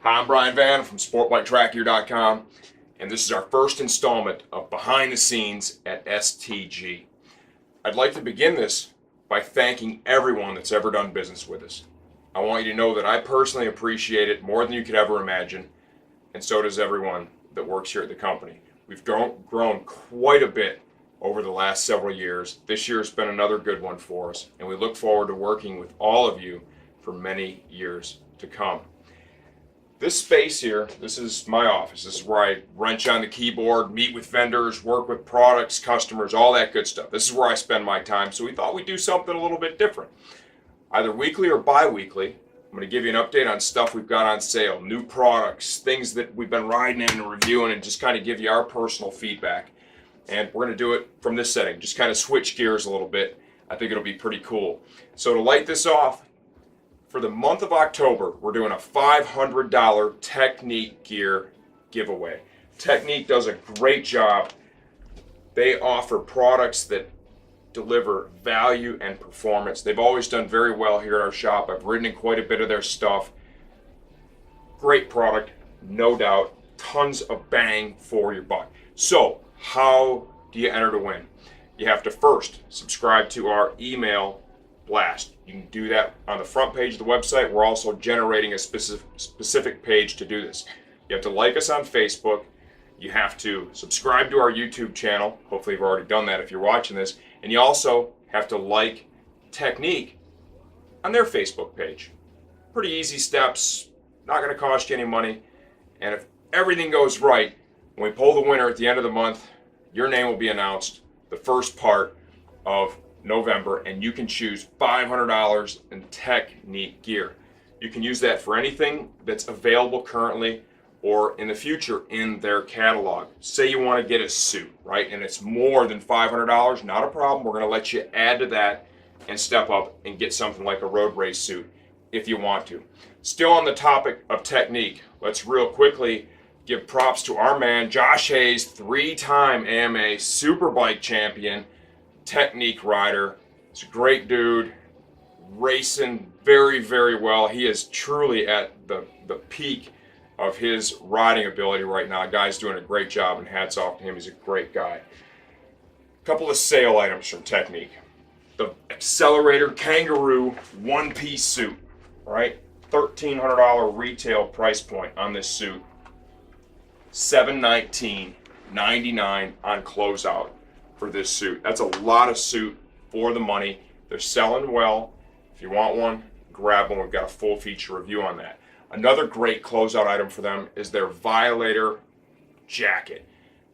Hi, I'm Brian Van from SportBikeTrackGear.com, and this is our first installment of Behind the Scenes at STG. I'd like to begin this by thanking everyone that's ever done business with us. I want you to know that I personally appreciate it more than you could ever imagine, and so does everyone that works here at the company. We've grown quite a bit over the last several years. This year has been another good one for us, and we look forward to working with all of you for many years to come. This space here, this is my office. This is where I wrench on the keyboard, meet with vendors, work with products, customers, all that good stuff. This is where I spend my time, so we thought we'd do something a little bit different. Either weekly or bi-weekly, I'm going to give you an update on stuff we've got on sale, new products, things that we've been riding in and reviewing, and just kind of give you our personal feedback. And we're going to do it from this setting, just kind of switch gears a little bit. I think it'll be pretty cool. So to light this off, for the month of October, we're doing a $500 Technique gear giveaway. Technique does a great job. They offer products that deliver value and performance. They've always done very well here at our shop. I've ridden in quite a bit of their stuff. Great product, no doubt. Tons of bang for your buck. So, how do you enter to win? You have to first subscribe to our email blast. You can do that on the front page of the website. We're also generating a specific page to do this. You have to like us on Facebook. You have to subscribe to our YouTube channel. Hopefully you've already done that if you're watching this. And you also have to like Technique on their Facebook page. Pretty easy steps, not going to cost you any money. And if everything goes right, when we pull the winner at the end of the month, your name will be announced the first part of November, and you can choose $500 in Technique gear. You can use that for anything that's available currently or in the future in their catalog. Say you want to get a suit, right, and it's more than $500, not a problem. We're going to let you add to that and step up and get something like a road race suit if you want to. Still on the topic of Technique, let's real quickly give props to our man Josh Hayes, three-time AMA Superbike champion, Technique rider. He's a great dude, racing very, very well. He is truly at the peak of his riding ability right now. Guy's doing a great job, and hats off to him. He's a great guy. A couple of sale items from Technique. The Accelerator Kangaroo one-piece suit, right? $1,300 retail price point on this suit. $719.99 on closeout for this suit. That's a lot of suit for the money. They're selling well. If you want one, grab one. We've got a full feature review on that. Another great closeout item for them is their Violator jacket.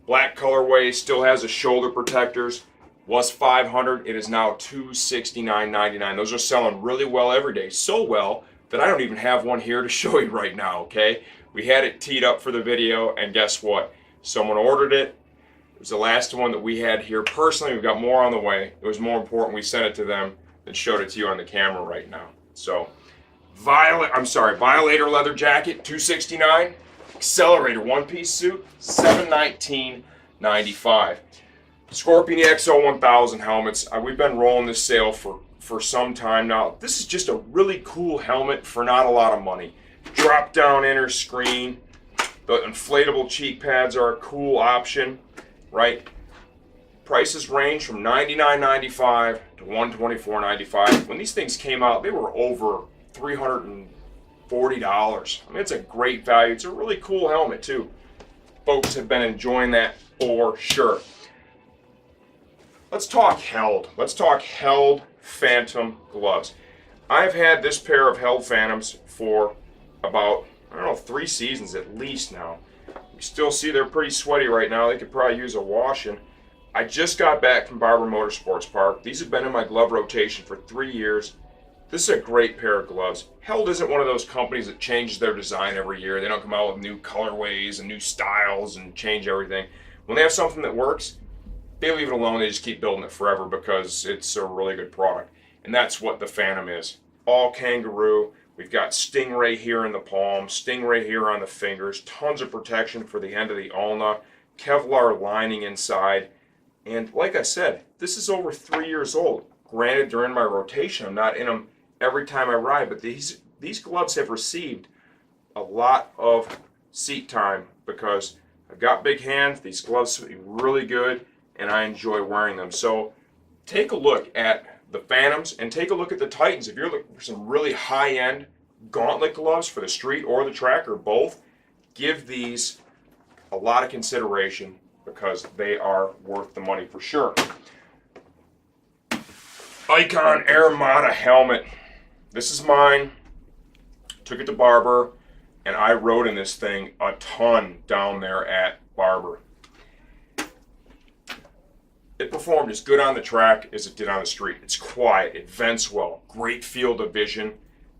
Black colorway, still has the shoulder protectors. Was $500, it is now $269.99. Those are selling really well every day. So well that I don't even have one here to show you right now, okay? We had it teed up for the video, and guess what? Someone ordered it. It was the last one that we had here. Personally, we've got more on the way. It was more important we sent it to them than showed it to you on the camera right now. So, Violator leather jacket, $269. Accelerator one-piece suit, $719.95. Scorpion EXO 1000 helmets. We've been rolling this sale for some time now. This is just a really cool helmet for not a lot of money. Drop-down inner screen. The inflatable cheek pads are a cool option. Right? Prices range from $99.95 to $124.95. When these things came out, they were over $340. I mean, it's a great value. It's a really cool helmet, too. Folks have been enjoying that for sure. Let's talk Held. Let's talk Held Phantom gloves. I've had this pair of Held Phantoms for about, 3 seasons at least now. You still see they're pretty sweaty right now. They could probably use a washing. I just got back from Barber Motorsports Park. These have been in my glove rotation for 3 years. This is a great pair of gloves. Held isn't one of those companies that changes their design every year. They don't come out with new colorways and new styles and change everything. When they have something that works, they leave it alone. They just keep building it forever because it's a really good product. And that's what the Phantom is. All kangaroo. We've got Stingray here in the palm, Stingray here on the fingers, tons of protection for the end of the ulna, Kevlar lining inside, and like I said, this is over 3 years old. Granted, they're in my rotation. I'm not in them every time I ride, but these gloves have received a lot of seat time because I've got big hands. These gloves fit me really good, and I enjoy wearing them. So take a look at the Phantoms and take a look at the Titans. If you're looking for some really high-end gauntlet gloves for the street or the track or both, give these a lot of consideration because they are worth the money for sure. Icon Armada helmet. This is mine. Took it to Barber, and I rode in this thing a ton down there at Barber. It performed as good on the track as it did on the street. It's quiet, it vents well, great field of vision.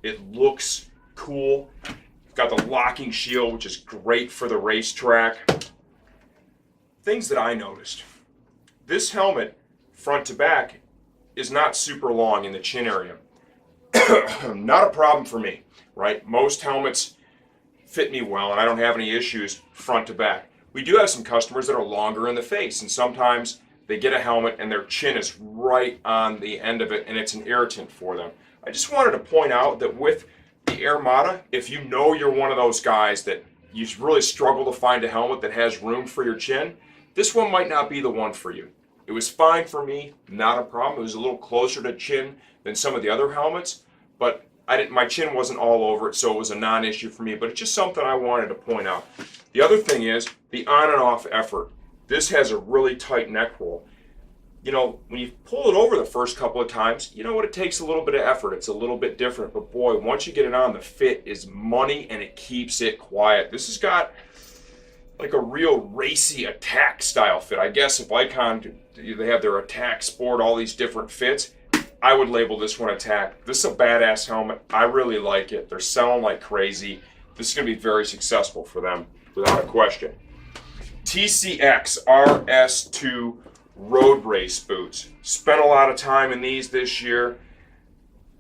It looks cool. You've got the locking shield, which is great for the racetrack. Things that I noticed. This helmet, front to back, is not super long in the chin area. Not a problem for me, right? Most helmets fit me well, and I don't have any issues front to back. We do have some customers that are longer in the face, and sometimes they get a helmet and their chin is right on the end of it, and it's an irritant for them. I just wanted to point out that with the Armada, if you know you're one of those guys that you really struggle to find a helmet that has room for your chin, this one might not be the one for you. It was fine for me, not a problem. It was a little closer to chin than some of the other helmets, but my chin wasn't all over it, so it was a non-issue for me, but it's just something I wanted to point out. The other thing is the on and off effort. This has a really tight neck roll. You know, when you pull it over the first couple of times, you know what, it takes a little bit of effort. It's a little bit different, but boy, once you get it on, the fit is money and it keeps it quiet. This has got like a real racy attack style fit. I guess if Icon, they have their attack sport, all these different fits, I would label this one attack. This is a badass helmet. I really like it. They're selling like crazy. This is going to be very successful for them, without a question. TCX RS2 road race boots. Spent a lot of time in these this year.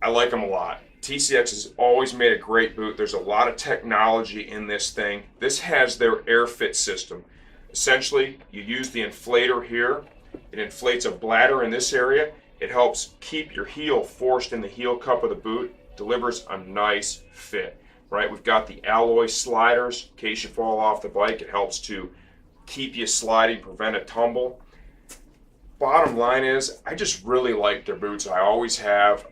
I like them a lot. TCX has always made a great boot. There's a lot of technology in this thing. This has their AirFit system. Essentially, you use the inflator here. It inflates a bladder in this area. It helps keep your heel forced in the heel cup of the boot. Delivers a nice fit, right? We've got the alloy sliders. In case you fall off the bike, it helps to keep you sliding, prevent a tumble. Bottom line is, I just really like their boots. I always have.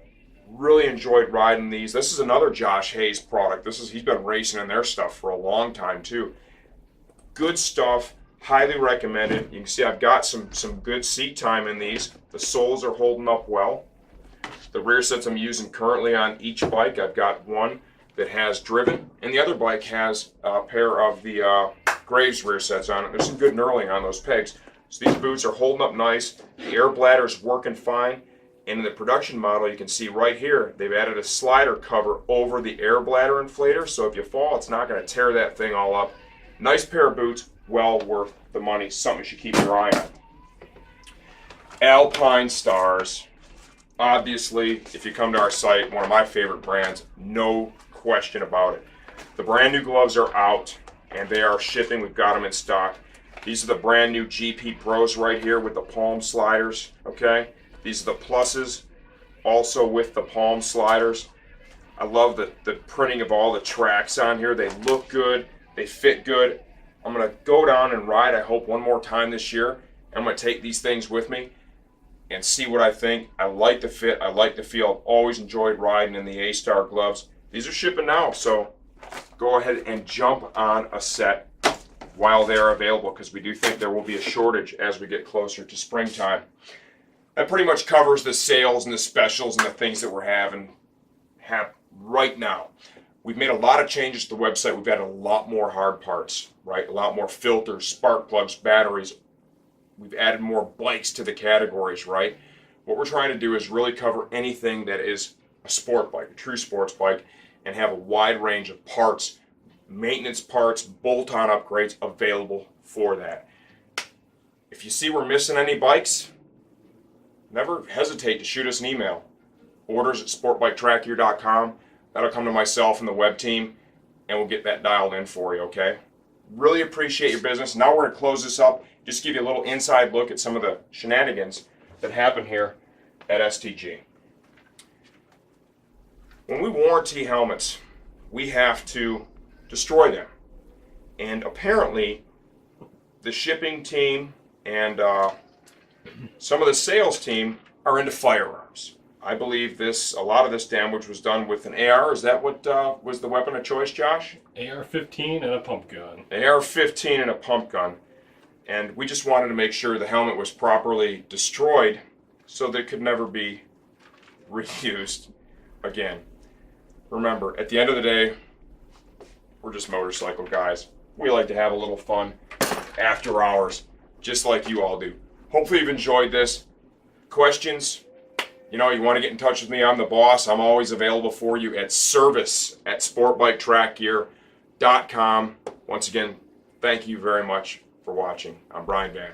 Really enjoyed riding these. This is another Josh Hayes product. He's been racing in their stuff for a long time too. Good stuff. Highly recommended. You can see I've got some good seat time in these. The soles are holding up well. The rear sets I'm using currently on each bike, I've got one that has driven, and the other bike has a pair of the Graves rear sets on it. There's some good knurling on those pegs. So these boots are holding up nice. The air bladder's working fine. And in the production model, you can see right here, they've added a slider cover over the air bladder inflator. So if you fall, it's not going to tear that thing all up. Nice pair of boots, well worth the money. Something you should keep your eye on. Alpine Stars. Obviously, if you come to our site, one of my favorite brands, no question about it. The brand new gloves are out and they are shipping. We've got them in stock. These are the brand new GP Pros right here with the palm sliders, okay? These are the pluses, also with the palm sliders. I love the printing of all the tracks on here. They look good, they fit good. I'm gonna go down and ride, I hope, one more time this year. I'm gonna take these things with me and see what I think. I like the fit, I like the feel. I've always enjoyed riding in the A-Star gloves. These are shipping now, so go ahead and jump on a set while they're available, because we do think there will be a shortage as we get closer to springtime. That pretty much covers the sales and the specials and the things that we're have right now. We've made a lot of changes to the website. We've added a lot more hard parts, right? A lot more filters, spark plugs, batteries. We've added more bikes to the categories, right? What we're trying to do is really cover anything that is a sport bike, a true sports bike, and have a wide range of parts, maintenance parts, bolt-on upgrades available for that. If you see we're missing any bikes, never hesitate to shoot us an email. Orders at sportbiketrackgear.com. That'll come to myself and the web team, and we'll get that dialed in for you, okay? Really appreciate your business. Now we're going to close this up, just give you a little inside look at some of the shenanigans that happen here at STG. When we warranty helmets, we have to destroy them. And apparently, the shipping team and some of the sales team are into firearms. I believe a lot of this damage was done with an AR. Is that what was the weapon of choice, Josh? AR-15 and a pump gun. AR-15 and a pump gun. And we just wanted to make sure the helmet was properly destroyed so that it could never be reused again. Remember, at the end of the day, we're just motorcycle guys. We like to have a little fun after hours, just like you all do. Hopefully you've enjoyed this. Questions? You want to get in touch with me. I'm the boss. I'm always available for you at service@sportbiketrackgear.com. Once again, thank you very much for watching. I'm Brian Van.